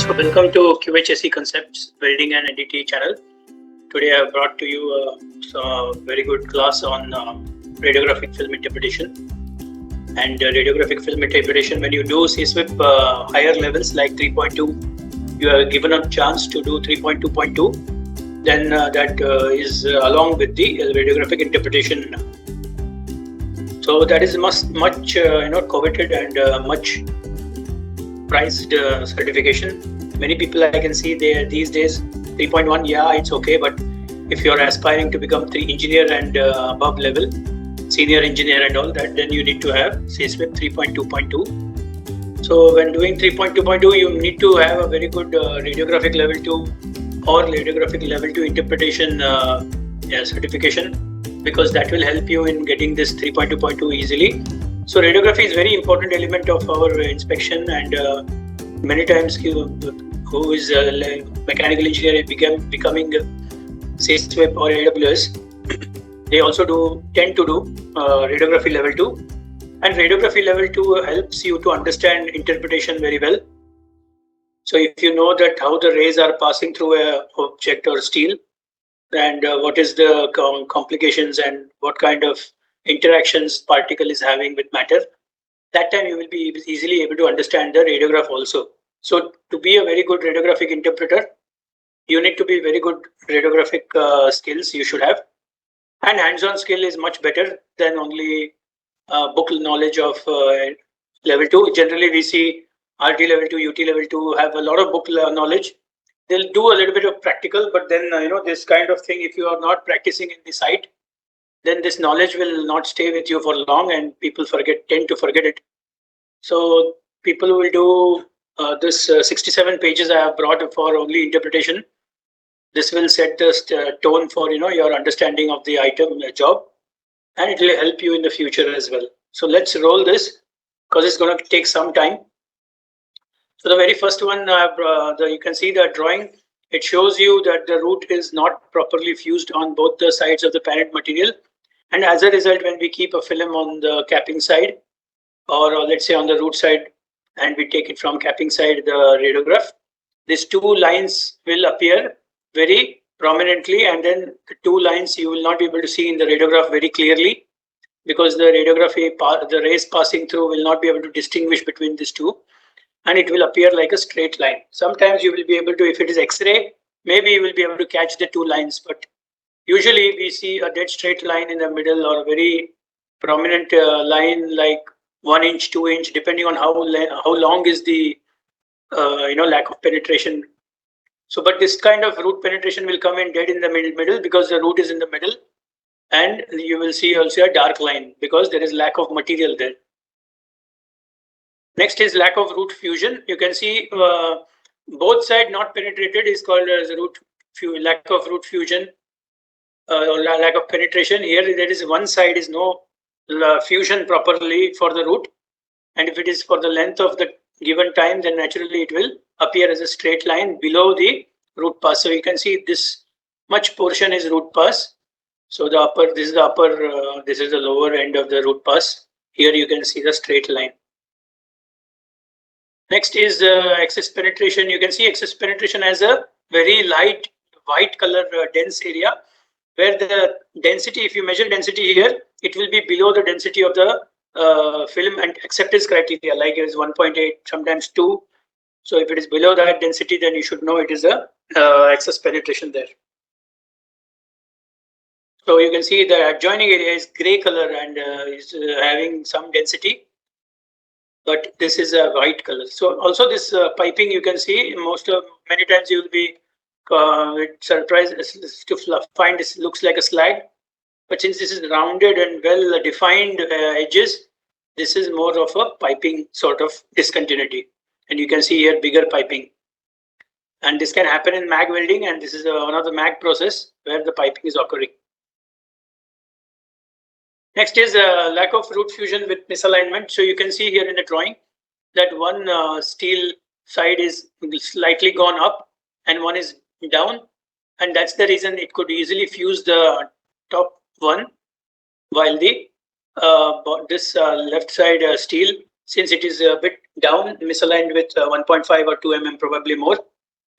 So welcome to QHSE Concepts Welding and NDT channel. Today I have brought to you a very good class on radiographic film interpretation. And radiographic film interpretation, when you do CSWIP higher levels like 3.2, you are given a chance to do 3.2.2. Then that is along with the radiographic interpretation. So that is much coveted and much prized certification. Many people I can see there these days 3.1, yeah, it's okay, but if you're aspiring to become engineer and above level, senior engineer and all that, then you need to have CSWIP 3.2.2. So when doing 3.2.2, you need to have a very good radiographic level 2 or radiographic level 2 interpretation certification, because that will help you in getting this 3.2.2 easily. So radiography is very important element of our inspection, and many times who is a mechanical engineer becoming CSWIP or AWS, they also tend to do radiography level 2, and radiography level 2 helps you to understand interpretation very well. So if you know that how the rays are passing through a object or steel, and what is the complications and what kind of interactions particle is having with matter, that time you will be easily able to understand the radiograph also. So to be a very good radiographic interpreter, you need to be very good radiographic skills you should have, and hands-on skill is much better than only book knowledge of level 2. Generally we see RT level 2, UT level 2 have a lot of book knowledge. They'll do a little bit of practical, but then this kind of thing, if you are not practicing in the site, then this knowledge will not stay with you for long, and people tend to forget it. So people will do this 67 pages I have brought for only interpretation. This will set the tone for your understanding of the item job, and it will help you in the future as well. So let's roll this, because it's going to take some time. So the very first one, you can see the drawing. It shows you that the root is not properly fused on both the sides of the parent material. And as a result, when we keep a film on the capping side, or let's say on the root side, and we take it from capping side, the radiograph, these two lines will appear very prominently, and then the two lines you will not be able to see in the radiograph very clearly, because the the rays passing through will not be able to distinguish between these two, and it will appear like a straight line. Sometimes you will be able to, if it is X-ray, maybe you will be able to catch the two lines, but usually we see a dead straight line in the middle, or a very prominent line like 1 inch, 2 inch, depending on how long is the lack of penetration. So, but this kind of root penetration will come in dead in the middle, because the root is in the middle, and you will see also a dark line because there is lack of material there. Next is lack of root fusion. You can see both sides not penetrated is called as lack of root fusion. Or lack of penetration. Here there is one side is no fusion properly for the root, and if it is for the length of the given time, then naturally it will appear as a straight line below the root pass. So you can see this much portion is root pass. So this is the upper, this is the lower end of the root pass. Here you can see the straight line. Next is excess penetration. You can see excess penetration as a very light white color dense area, where the density, if you measure density here, it will be below the density of the film and acceptance criteria, like it is 1.8, sometimes 2. So if it is below that density, then you should know it is a excess penetration there. So you can see the adjoining area is gray color and is having some density, but this is a white color. So also this piping, you can see many times you will be surprised to find this looks like a slag, but since this is rounded and well defined edges, this is more of a piping sort of discontinuity, and you can see here bigger piping, and this can happen in mag welding, and this is one of the mag process where the piping is occurring. Next is lack of root fusion with misalignment. So you can see here in the drawing that one steel side is slightly gone up and one is down, and that's the reason it could easily fuse the top one, while the this left side steel since it is a bit down, misaligned with 1.5 or 2 mm, probably more,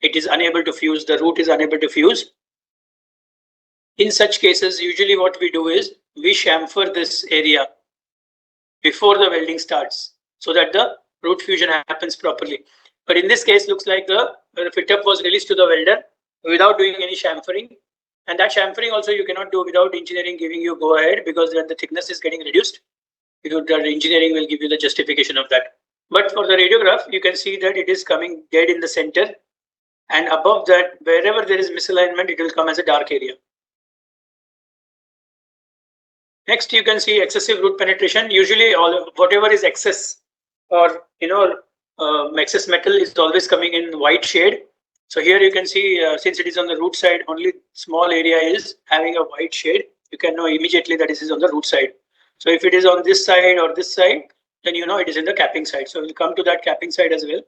it is unable to fuse, the root is unable to fuse. In such cases, usually what we do is we chamfer this area before the welding starts so that the root fusion happens properly. But in this case, looks like the fit-up was released to the welder without doing any chamfering. And that chamfering also you cannot do without engineering giving you go ahead, because when the thickness is getting reduced, the engineering will give you the justification of that. But for the radiograph, you can see that it is coming dead in the center. And above that, wherever there is misalignment, it will come as a dark area. Next, you can see excessive root penetration. Usually, whatever is excess or excess metal is always coming in white shade. So here you can see, since it is on the root side, only small area is having a white shade. You can know immediately that this is on the root side. So if it is on this side or this side, then you know it is in the capping side. So we'll come to that capping side as well.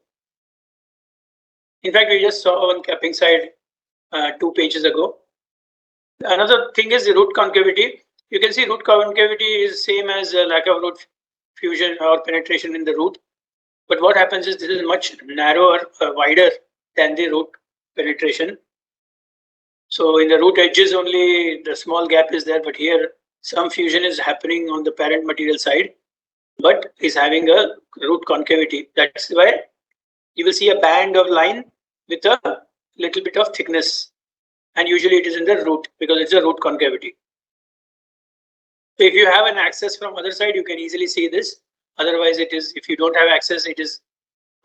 In fact, we just saw one capping side 2 pages ago. Another thing is the root concavity. You can see root concavity is same as lack of root fusion or penetration in the root. But what happens is this is much narrower, wider than the root penetration. So in the root edges only the small gap is there, but here some fusion is happening on the parent material side, but is having a root concavity. That's why you will see a band of line with a little bit of thickness, and usually it is in the root because it's a root concavity. So if you have an access from other side, you can easily see this. Otherwise, it is, if you don't have access, it is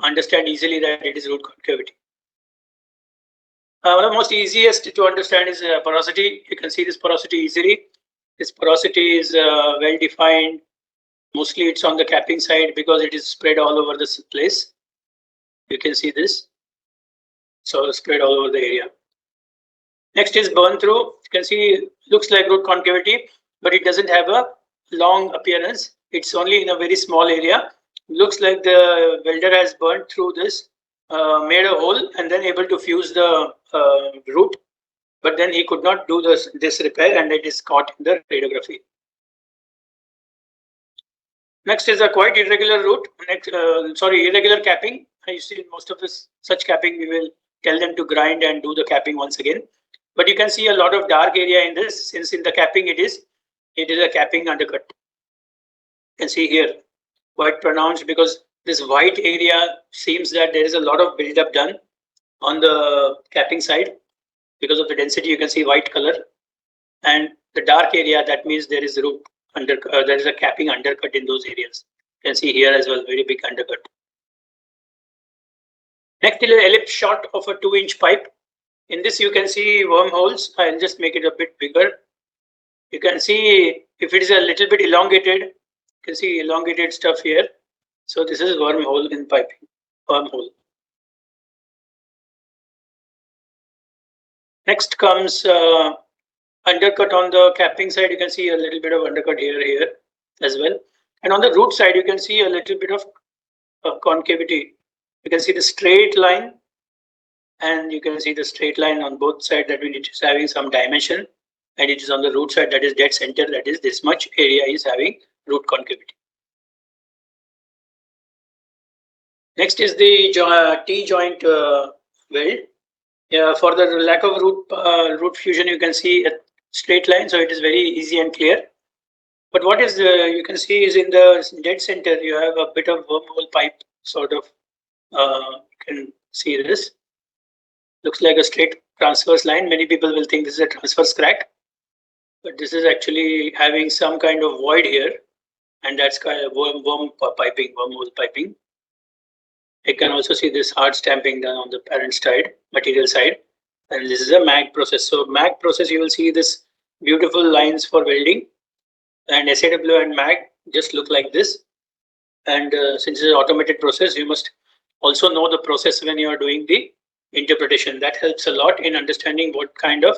understand easily that it is root concavity. One of the most easiest to understand is porosity. You can see this porosity easily. This porosity is well defined. Mostly it's on the capping side because it is spread all over this place. You can see this. So spread all over the area. Next is burn through. You can see looks like root concavity, but it doesn't have a long appearance. It's only in a very small area. Looks like the welder has burnt through this, made a hole, and then able to fuse the root. But then he could not do this repair, and it is caught in the radiography. Next is a quite irregular root. Irregular capping. You see in most of this such capping, we will tell them to grind and do the capping once again. But you can see a lot of dark area in this, since in the capping it is a capping undercut. You can see here quite pronounced because this white area seems that there is a lot of build-up done on the capping side because of the density. You can see white color, and the dark area, that means there is root undercut. There is a capping undercut in those areas. You can see here as well, very big undercut. Next is an ellipse shot of a 2-inch pipe. In this you can see wormholes. I'll just make it a bit bigger. You can see if it is a little bit elongated, you can see elongated stuff here. So this is wormhole in piping, wormhole. Next comes undercut on the capping side. You can see a little bit of undercut here as well. And on the root side, you can see a little bit of concavity. You can see the straight line, and you can see the straight line on both sides. That means it is having some dimension, and it is on the root side, that is dead center, that is this much area is having root concavity. Next is the T-joint weld. For the lack of root fusion, you can see a straight line, so it is very easy and clear. But what is you can see is in the dead center, you have a bit of wormhole pipe sort of. You can see this. Looks like a straight transverse line. Many people will think this is a transverse crack, but this is actually having some kind of void here, and that's kind of wormhole piping. You can also see this hard stamping done on the parent side, material side, and this is a mag process. So mag process, you will see this beautiful lines for welding, and SAW and mag just look like this. And since it's an automated process, you must also know the process when you are doing the interpretation. That helps a lot in understanding what kind of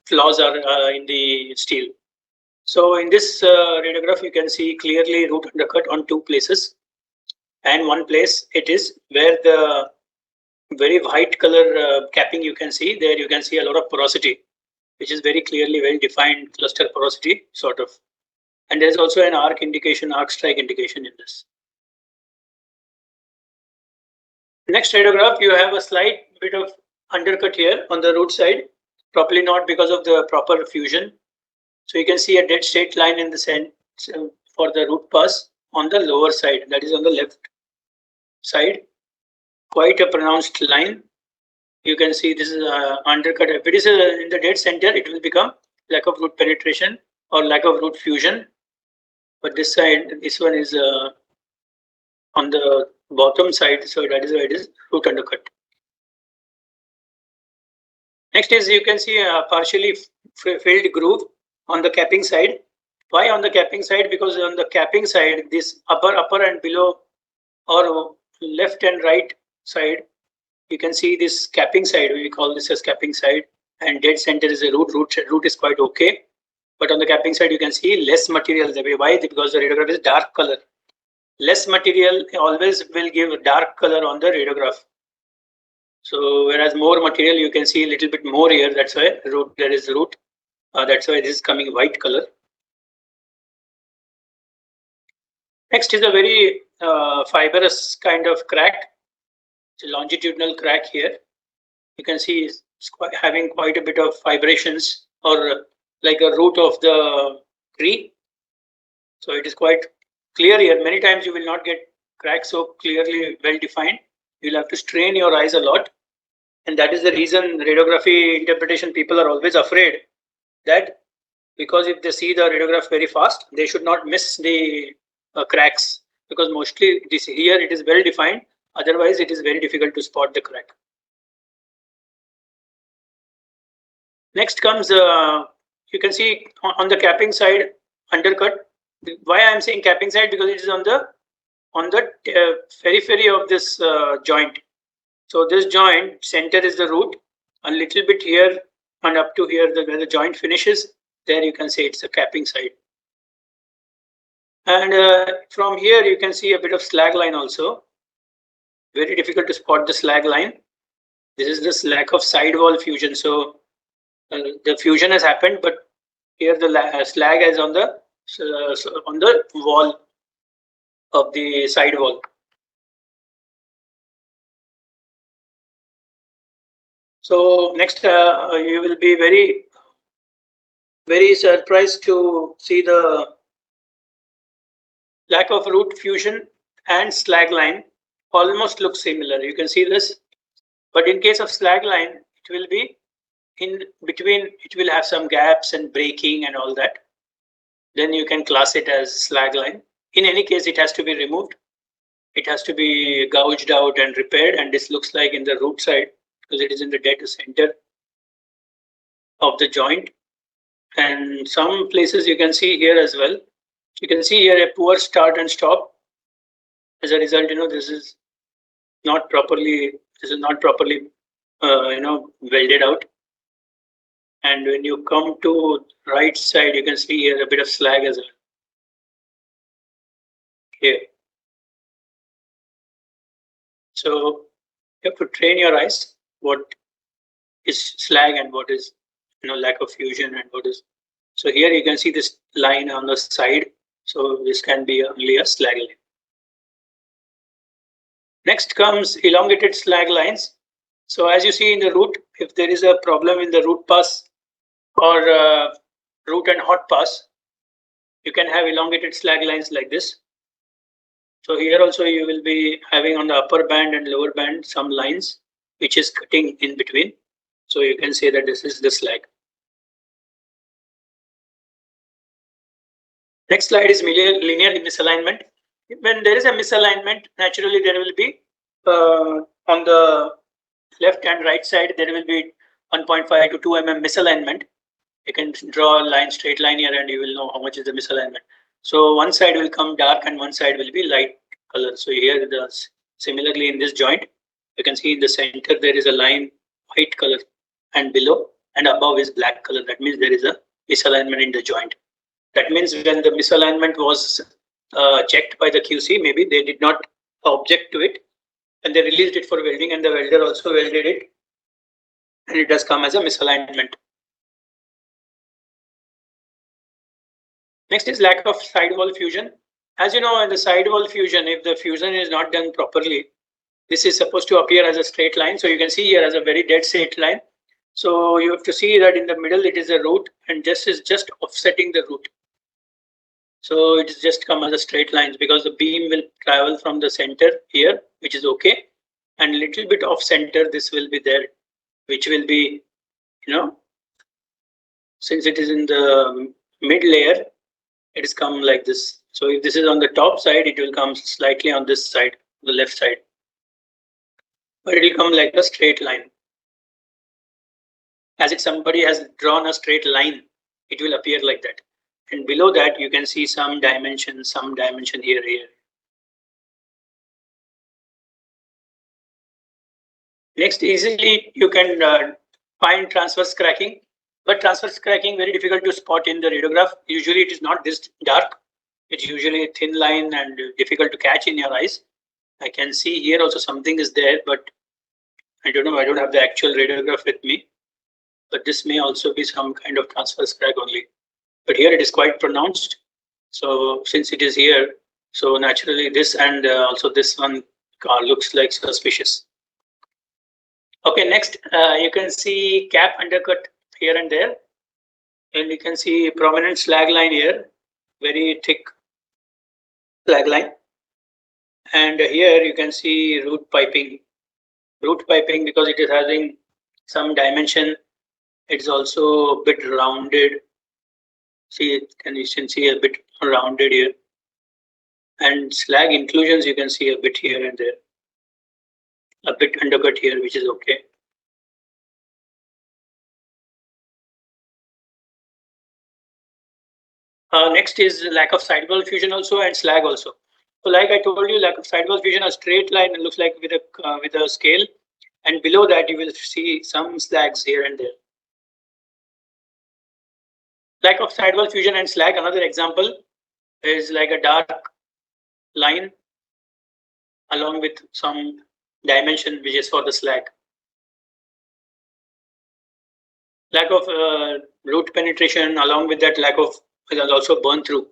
flaws are in the steel. So in this radiograph, you can see clearly root undercut on 2 places. And one place it is where the very white color capping you can see, there you can see a lot of porosity, which is very clearly well defined cluster porosity sort of. And there's also an arc indication, arc strike indication in this. Next radiograph, you have a slight bit of undercut here on the root side, probably not because of the proper fusion. So you can see a dead straight line in the center for the root pass on the lower side, that is on the left side, quite a pronounced line. You can see this is undercut. If it is in the dead center, it will become lack of root penetration or lack of root fusion. But this side, this one is on the bottom side, so that is why it is root undercut. Next is you can see a partially filled groove on the capping side. Why on the capping side? Because on the capping side, this upper and below or left and right side, you can see this capping side. We call this as capping side, and dead center is a root. Root is quite okay, but on the capping side, you can see less material. Why? Because the radiograph is dark color. Less material always will give dark color on the radiograph. So whereas more material, you can see a little bit more here. That's why root, there is root. That's why this is coming white color. Next is a very fibrous kind of crack. It's a longitudinal crack here. You can see it's having quite a bit of vibrations or like a root of the tree. So it is quite clear here. Many times you will not get cracks so clearly well defined. You'll have to strain your eyes a lot. And that is the reason radiography interpretation people are always afraid that because if they see the radiograph very fast, they should not miss the cracks, because mostly this here it is well defined. Otherwise, it is very difficult to spot the crack. Next comes, you can see on the capping side undercut. Why I am saying capping side? Because it is on the periphery of this joint. So this joint center is the root, a little bit here and up to here where the joint finishes. There you can say it's a capping side. And from here you can see a bit of slag line also. Very difficult to spot the slag line. This is this lack of sidewall fusion. So the fusion has happened, but here the slag is on the wall of the sidewall. So next, you will be very surprised to see the lack of root fusion and slag line almost look similar. You can see this, but in case of slag line, it will be in between. It will have some gaps and breaking and all that. Then you can class it as slag line. In any case, it has to be removed. It has to be gouged out and repaired. And this looks like in the root side because it is in the dead center of the joint. And some places you can see here as well. You can see here a poor start and stop. As a result, this is not properly welded out. And when you come to right side, you can see here a bit of slag as well. Here. So you have to train your eyes what is slag and what is lack of fusion and what is. So here you can see this line on the side. So this can be only a slag line. Next comes elongated slag lines. So as you see in the root, if there is a problem in the root pass or root and hot pass, you can have elongated slag lines like this. So here also you will be having on the upper band and lower band some lines which is cutting in between. So you can say that this is the slag. Next slide is linear misalignment. When there is a misalignment, naturally there will be on the left and right side, there will be 1.5 to 2 mm misalignment. You can draw a line, straight line here, and you will know how much is the misalignment. So one side will come dark and one side will be light color. So here, similarly in this joint, you can see in the center there is a line white color, and below and above is black color. That means there is a misalignment in the joint. That means when the misalignment was checked by the QC, maybe they did not object to it, and they released it for welding, and the welder also welded it, and it does come as a misalignment. Next is lack of sidewall fusion. As you know, in the sidewall fusion, if the fusion is not done properly, This is supposed to appear as a straight line. So you can see here as a very dead straight line. So you have to see that in the middle it is a root, and this is just offsetting the root. So it is just come as a straight line because the beam will travel from the center here, which is okay, and little bit off center this will be there, which will be, since it is in the mid layer, it is come like this. So if this is on the top side, it will come slightly on this side, the left side, but it will come like a straight line. As if somebody has drawn a straight line, it will appear like that. And below that, you can see some dimension here. Next, easily you can find transverse cracking, but transverse cracking very difficult to spot in the radiograph. Usually it is not this dark. It's usually a thin line and difficult to catch in your eyes. I can see here also something is there, but I don't know. I don't have the actual radiograph with me, but this may also be some kind of transverse crack only. But here it is quite pronounced. So since it is here, so naturally this and also this one looks like suspicious. Okay, next you can see cap undercut here and there, and you can see prominent slag line here, very thick slag line, and here you can see root piping because it is having some dimension. It's also a bit rounded. You can see a bit rounded here, and slag inclusions you can see a bit here and there, a bit undercut here, which is okay. Next is lack of sidewall fusion also, and slag also. So like I told you, lack of sidewall fusion, a straight line looks like with a scale, and below that you will see some slags here and there. Lack of sidewall fusion and slag, another example is like a dark line along with some dimension which is for the slag. Lack of root penetration, along with that lack of is also burn through.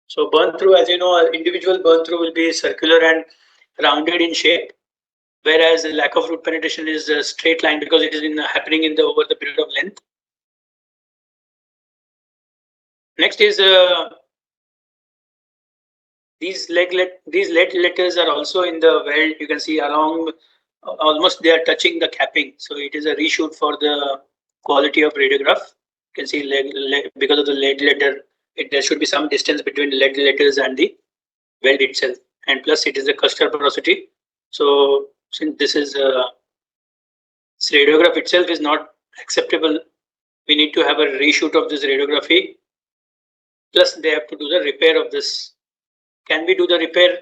So burn through, as you know, individual burn through will be circular and rounded in shape, whereas the lack of root penetration is a straight line because it is happening over the period of length. Next is these lead letters are also in the weld. You can see along almost they are touching the capping. So it is a reshoot for the quality of radiograph. You can see because of the lead letter, there should be some distance between lead letters and the weld itself, and plus it is a cluster porosity. So since this radiograph itself is not acceptable, we need to have a reshoot of this radiography. Plus they have to do the repair of this. Can we do the repair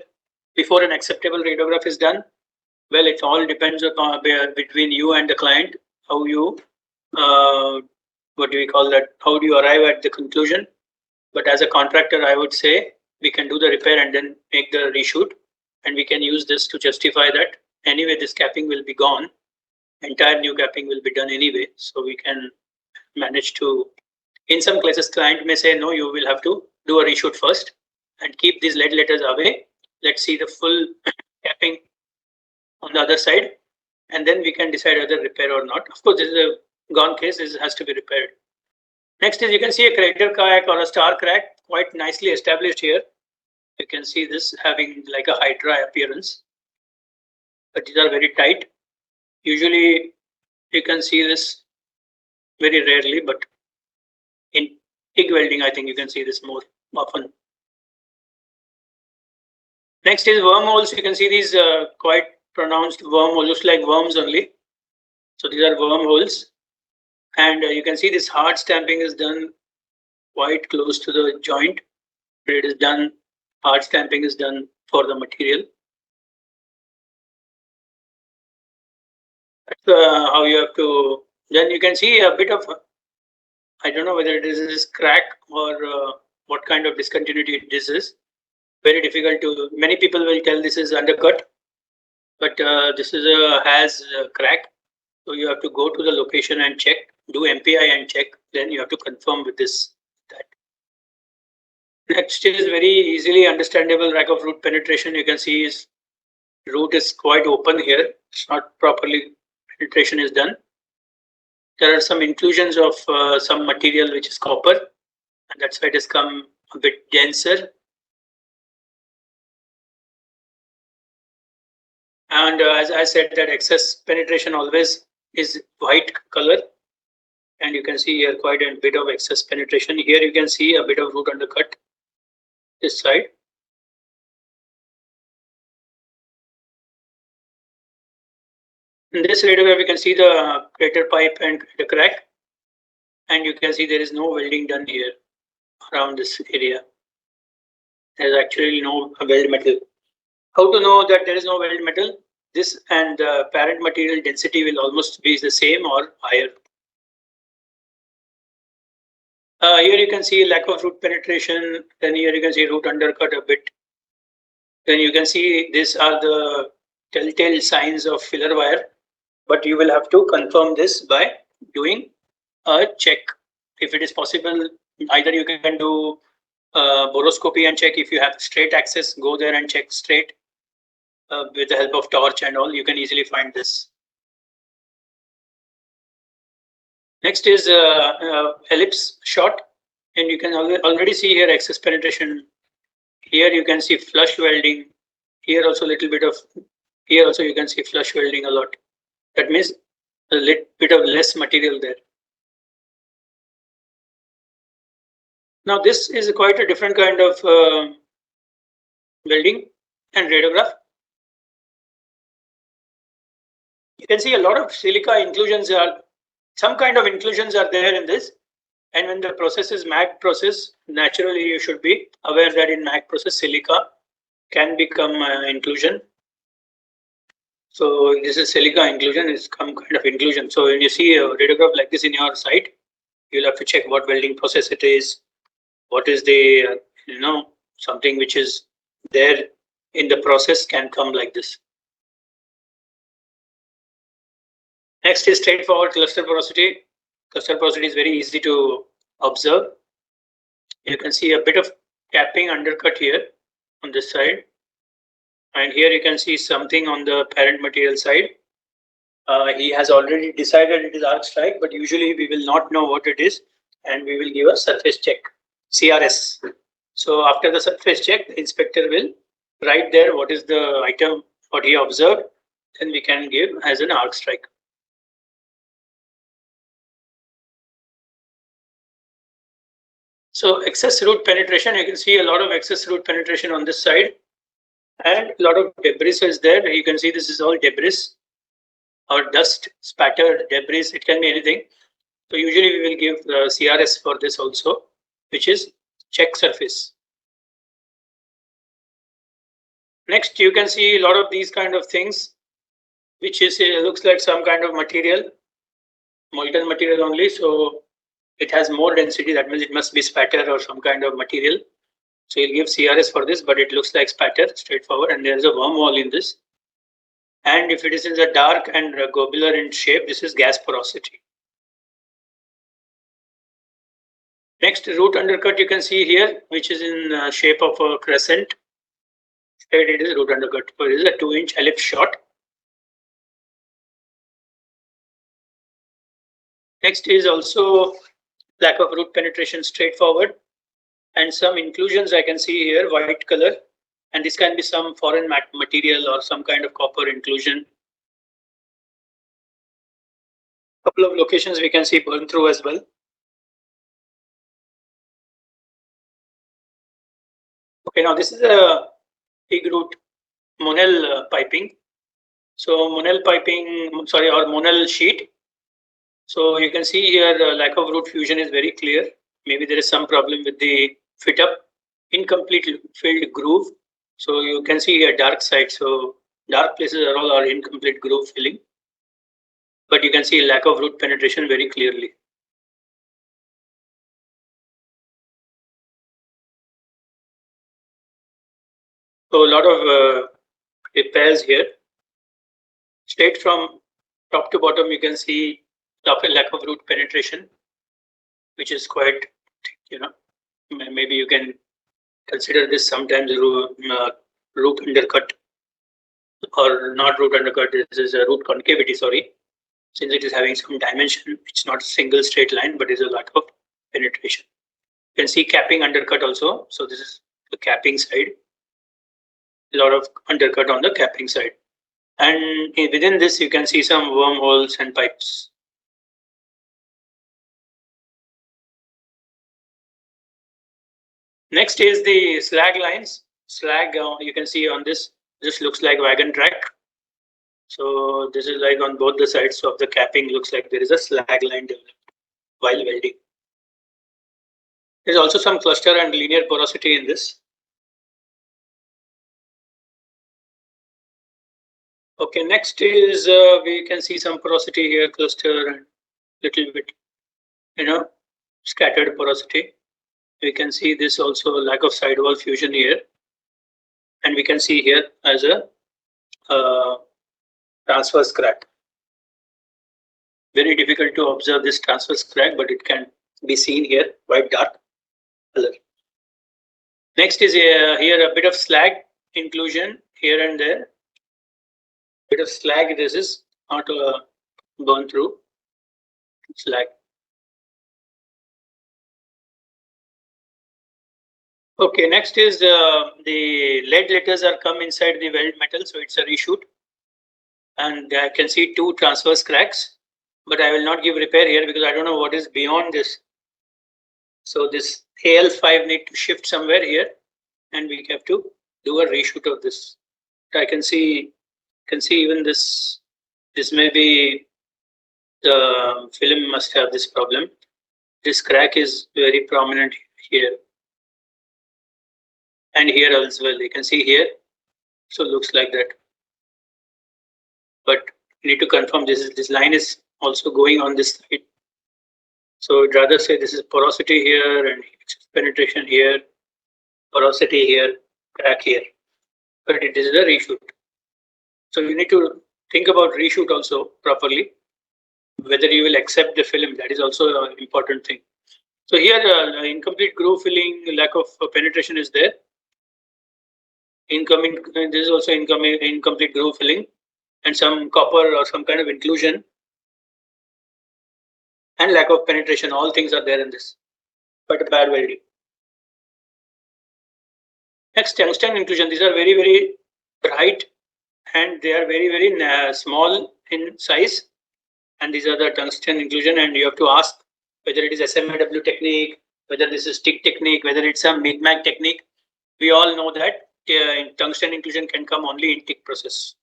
before an acceptable radiograph is done? Well, it all depends upon between you and the client, how you what do we call that? How do you arrive at the conclusion? But as a contractor, I would say we can do the repair and then make the reshoot, and we can use this to justify that anyway this capping will be gone. Entire new capping will be done anyway, so we can manage to. In some cases, client may say no, you will have to do a reshoot first and keep these lead letters away. Let's see the full capping on the other side, and then we can decide whether repair or not. Of course, this is a gone case. This has to be repaired. Next is you can see a crater crack or a star crack quite nicely established here. You can see this having like a hydra appearance, but these are very tight. Usually you can see this very rarely, but in TIG welding, I think you can see this more often. Next is wormholes. You can see these quite pronounced wormholes, looks like worms only. So these are wormholes. And you can see this hard stamping is done quite close to the joint. It is done, hard stamping is done for the material. That's how you have to. Then you can see a bit of, I don't know whether it is this crack or what kind of discontinuity this is. Very difficult to. Many people will tell this is undercut, but this is has a crack. So you have to go to the location and check, do MPI and check. Then you have to confirm with this. That. Next is very easily understandable lack of root penetration. You can see is root is quite open here. It's not properly penetration is done. There are some inclusions of some material which is copper, and that's why it has come a bit denser. And as I said, that excess penetration always is white color, and you can see here quite a bit of excess penetration. Here you can see a bit of root undercut this side. In this radiograph, you can see the crater pipe and the crack, and you can see there is no welding done here around this area. There is actually no weld metal. How to know that there is no weld metal? This and the parent material density will almost be the same or higher. Here you can see lack of root penetration. Then here you can see root undercut a bit. Then you can see these are the telltale signs of filler wire. But you will have to confirm this by doing a check. If it is possible, either you can do boroscopy and check. If you have straight access, go there and check straight with the help of torch and all. You can easily find this. Next is ellipse shot, and you can already see here excess penetration. Here you can see flush welding. Here also a little bit of. Here also you can see flush welding a lot. That means a little bit of less material there. Now this is quite a different kind of welding and radiograph. You can see a lot of silica inclusions are, some kind of inclusions are there in this. And when the process is MAG process, naturally you should be aware that in MAG process silica can become inclusion. So this is silica inclusion, is some kind of inclusion. So when you see a radiograph like this in your site, you'll have to check what welding process it is, what is the, something which is there in the process can come like this. Next is straightforward cluster porosity. Cluster porosity is very easy to observe. You can see a bit of capping undercut here on this side. And here you can see something on the parent material side. He has already decided it is arc strike, but usually we will not know what it is, and we will give a surface check, CRS. So after the surface check, the inspector will write there what is the item, what he observed, then we can give as an arc strike. So excess root penetration, you can see a lot of excess root penetration on this side, and a lot of debris is there. You can see this is all debris or dust, spattered debris. It can be anything. So usually we will give the CRS for this also, which is check surface. Next, you can see a lot of these kind of things, which is looks like some kind of material, molten material only. So it has more density. That means it must be spatter or some kind of material. So you'll give CRS for this, but it looks like spatter, straightforward, and there's a wormhole in this. And if it is in the dark and globular in shape, this is gas porosity. Next, root undercut you can see here, which is in shape of a crescent. It is root undercut. So it is a 2-inch ellipse shot. Next is also lack of root penetration, straightforward, and some inclusions I can see here, white color, and this can be some foreign material or some kind of copper inclusion. Couple of locations we can see burn through as well. Okay, now this is a big root Monel piping. So Monel piping, sorry, or Monel sheet. So you can see here lack of root fusion is very clear. Maybe there is some problem with the fit up, incomplete filled groove. So you can see here dark side. So dark places are all incomplete groove filling. But you can see lack of root penetration very clearly. So a lot of repairs here. Straight from top to bottom, you can see lack of root penetration, which is quite, maybe you can consider this sometimes root undercut or not root undercut, this is a root concavity, sorry. Since it is having some dimension, it's not a single straight line, but there's a lot of penetration. You can see capping undercut also. So this is the capping side. A lot of undercut on the capping side. And within this, you can see some wormholes and pipes. Next is the slag lines. Slag, you can see on this looks like wagon track. So this is like on both the sides of the capping, looks like there is a slag line developed while welding. There's also some cluster and linear porosity in this. Okay, next is we can see some porosity here, cluster and little bit, scattered porosity. We can see this also lack of sidewall fusion here, and we can see here as a transverse crack. Very difficult to observe this transverse crack, but it can be seen here, quite dark color. Next is here a bit of slag inclusion here and there. Bit of slag, this is not gone through slag. Okay, next is the lead letters are come inside the weld metal, so it's a reshoot. And I can see two transverse cracks, but I will not give repair here because I don't know what is beyond this. So this AL5 need to shift somewhere here, and we have to do a reshoot of this. I can see even this may be the film must have this problem. This crack is very prominent here. And here as well, you can see here. So it looks like that. But you need to confirm this line is also going on this side. So I'd rather say this is porosity here and penetration here, porosity here, crack here. But it is the reshoot. So you need to think about reshoot also properly. Whether you will accept the film, that is also an important thing. So here incomplete groove filling, lack of penetration is there. This is also incomplete groove filling, and some copper or some kind of inclusion, and lack of penetration. All things are there in this, but a bad welding. Next, tungsten inclusion. These are very, very bright, and they are very, very small in size. And these are the tungsten inclusion, and you have to ask whether it is SMAW technique, whether this is TIG technique, whether it's a MIG-MAG technique. We all know that tungsten inclusion can come only in TIG process.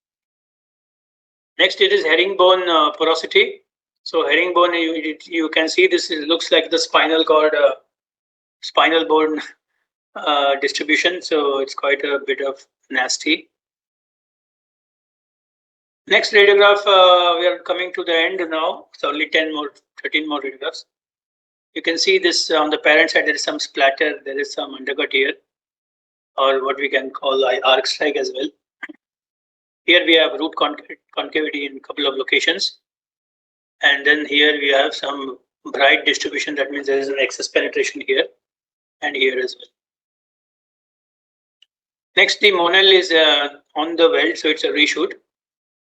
Next, it is herringbone porosity. So herringbone, you can see this looks like the spinal cord, spinal bone distribution. So it's quite a bit of nasty. Next radiograph, we are coming to the end now. It's only 13 more radiographs. You can see this on the parent side, there is some splatter, there is some undercut here, or what we can call arc slag as well. Here we have root concavity in a couple of locations. And then here we have some bright distribution. That means there is an excess penetration here and here as well. Next, the Monel is on the weld, so it's a reshoot.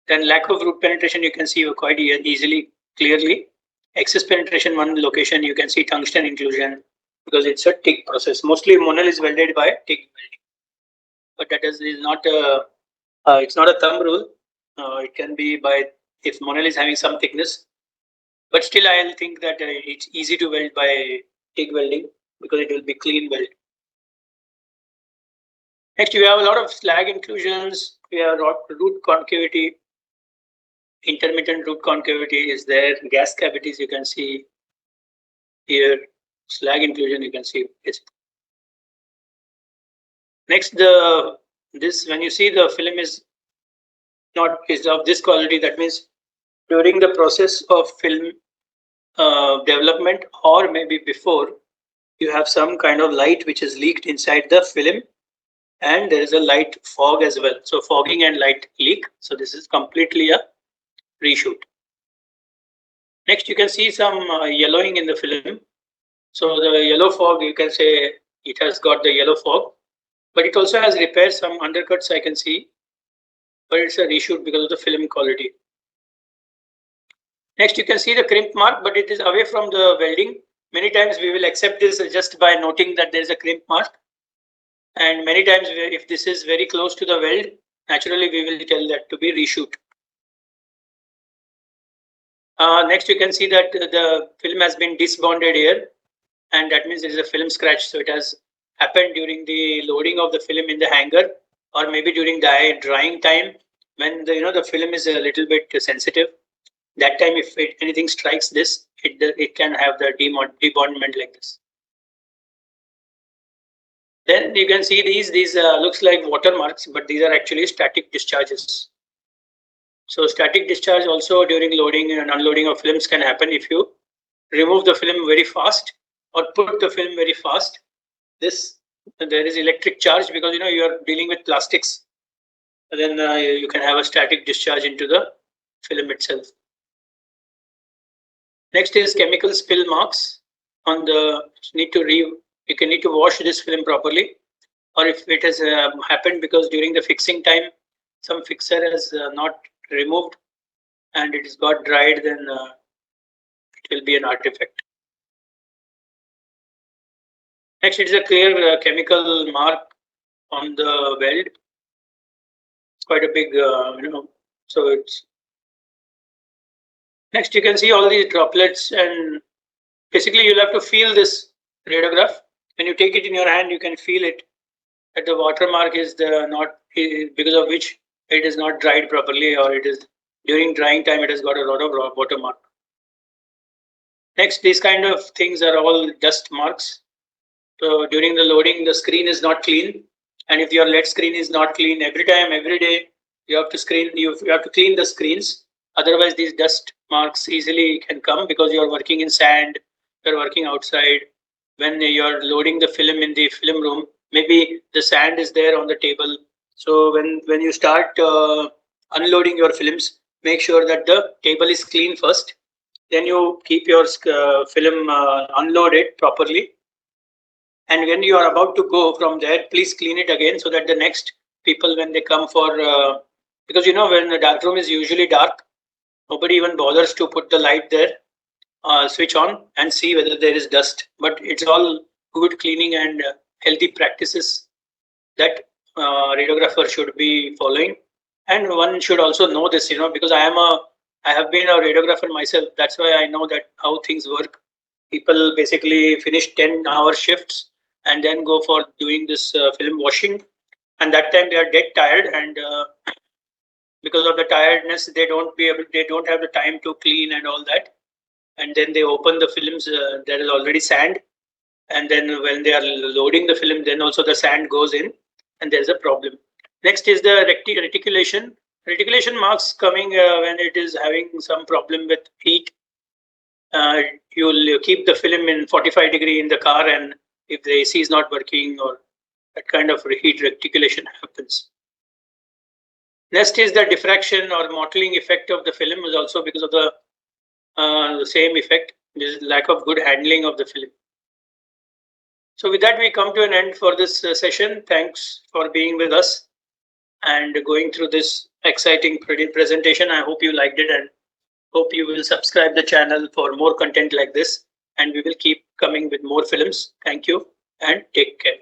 Then lack of root penetration, you can see quite easily, clearly. Excess penetration, one location, you can see tungsten inclusion because it's a TIG process. Mostly Monel is welded by TIG welding, but that is not it's not a thumb rule. It can be by if Monel is having some thickness, but still I think that it's easy to weld by TIG welding because it will be clean weld. Next, we have a lot of slag inclusions. We have root concavity. Intermittent root concavity is there. Gas cavities you can see here. Slag inclusion you can see. Next, when you see the film is of this quality, that means during the process of film development or maybe before, you have some kind of light which is leaked inside the film, and there is a light fog as well. So fogging and light leak. So this is completely a reshoot. Next, you can see some yellowing in the film. So the yellow fog, you can say it has got the yellow fog, but it also has repaired some undercuts I can see. but it's a reshoot because of the film quality. Next, you can see the crimp mark, but it is away from the welding. Many times we will accept this just by noting that there is a crimp mark. And many times if this is very close to the weld, naturally we will tell that to be reshoot. Next, you can see that the film has been disbonded here, and that means there is a film scratch. So it has happened during the loading of the film in the hanger, or maybe during the drying time when the film is a little bit sensitive. That time, if anything strikes this, it can have the debondment like this. Then you can see these looks like watermarks, but these are actually static discharges. So static discharge also during loading and unloading of films can happen if you remove the film very fast or put the film very fast. There is electric charge because you are dealing with plastics. Then you can have a static discharge into the film itself. Next is chemical spill marks on the. You need to wash this film properly, or if it has happened because during the fixing time some fixer has not removed and it has got dried, then it will be an artifact. Next, it is a clear chemical mark on the weld. It's quite a big, so it's. Next, you can see all these droplets, and basically you'll have to feel this radiograph. When you take it in your hand, you can feel it that the watermark is because of which it is not dried properly, or it is during drying time it has got a lot of watermark. Next, these kind of things are all dust marks. So during the loading, the screen is not clean, and if your LED screen is not clean, every day you have to clean the screens. Otherwise, these dust marks easily can come because you are working in sand, you are working outside. When you are loading the film in the film room, maybe the sand is there on the table. So when you start unloading your films, make sure that the table is clean first. Then you keep your film unloaded properly. And when you are about to go from there, please clean it again so that the next people, when they come for, because when the dark room is usually dark, nobody even bothers to put the light there, switch on and see whether there is dust. But it's all good cleaning and healthy practices that radiographer should be following. And one should also know this, because I have been a radiographer myself. That's why I know that how things work. People basically finish 10-hour shifts and then go for doing this film washing, and that time they are dead tired, and because of the tiredness they don't have the time to clean and all that, and then they open the films, there is already sand, and then when they are loading the film, then also the sand goes in and there's a problem. Next is the reticulation marks coming when it is having some problem with heat. You'll keep the film in 45 degree in the car, and if the AC is not working, or that kind of heat reticulation happens. Next is the diffraction or mottling effect of the film, is also because of the same effect. This is lack of good handling of the film. So with that, we come to an end for this session. Thanks for being with us and going through this exciting presentation. I hope you liked it, and hope you will subscribe the channel for more content like this, and we will keep coming with more films. Thank you and take care.